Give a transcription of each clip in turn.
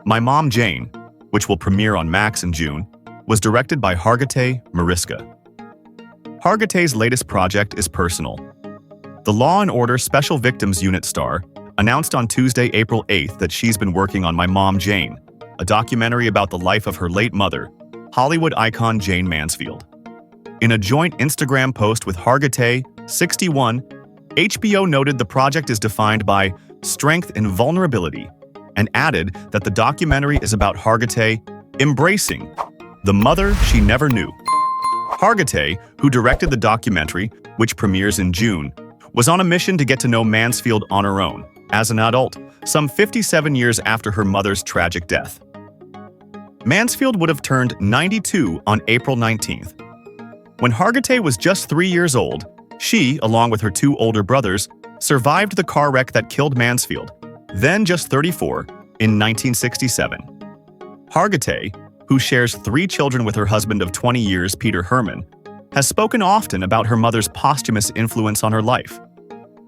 My Mom Jayne, which will premiere on Max in June, was directed by Hargitay Mariska. Hargitay's latest project is personal. The Law & Order Special Victims Unit star announced on Tuesday, April 8th that she's been working on My Mom Jayne, a documentary about the life of her late mother, Hollywood icon Jayne Mansfield. In a joint Instagram post with Hargitay, 61, HBO noted the project is defined by strength and vulnerability, and added that the documentary is about Hargitay embracing the mother she never knew. Hargitay, who directed the documentary, which premieres in June, was on a mission to get to know Mansfield on her own, as an adult, some 57 years after her mother's tragic death. Mansfield would have turned 92 on April 19th. When Hargitay was just 3 years old, she, along with her two older brothers, survived the car wreck that killed Mansfield, then just 34, in 1967. Hargitay, who shares 3 children with her husband of 20 years, Peter Hermann, has spoken often about her mother's posthumous influence on her life.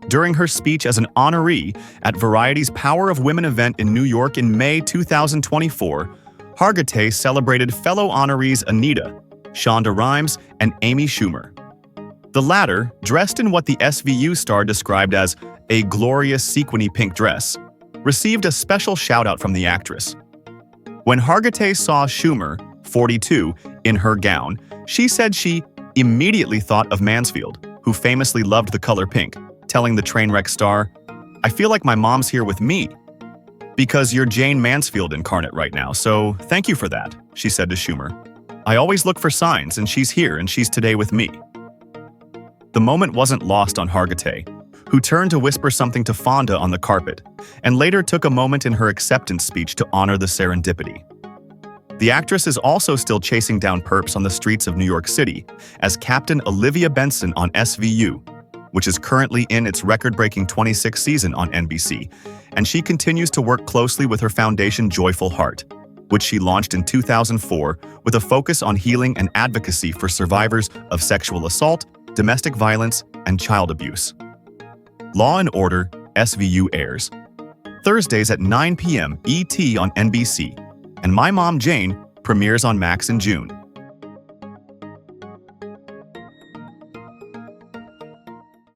During her speech as an honoree at Variety's Power of Women event in New York in May 2024, Hargitay celebrated fellow honorees Anitta, Shonda Rhimes, and Amy Schumer. The latter, dressed in what the SVU star described as a glorious sequiny pink dress, received a special shout-out from the actress. When Hargitay saw Schumer, 42, in her gown, she said she immediately thought of Mansfield, who famously loved the color pink, telling the Trainwreck star, "I feel like my mom's here with me. Because you're Jayne Mansfield incarnate right now, so thank you for that," she said to Schumer. "I always look for signs, and she's here, and she's today with me." The moment wasn't lost on Hargitay, who turned to whisper something to Fonda on the carpet, and later took a moment in her acceptance speech to honor the serendipity. The actress is also still chasing down perps on the streets of New York City as Captain Olivia Benson on SVU, which is currently in its record-breaking 26th season on NBC, and she continues to work closely with her foundation Joyful Heart, which she launched in 2004 with a focus on healing and advocacy for survivors of sexual assault, domestic violence, and child abuse. Law & Order SVU airs Thursdays at 9 p.m. ET on NBC, and My Mom Jayne premieres on Max in June.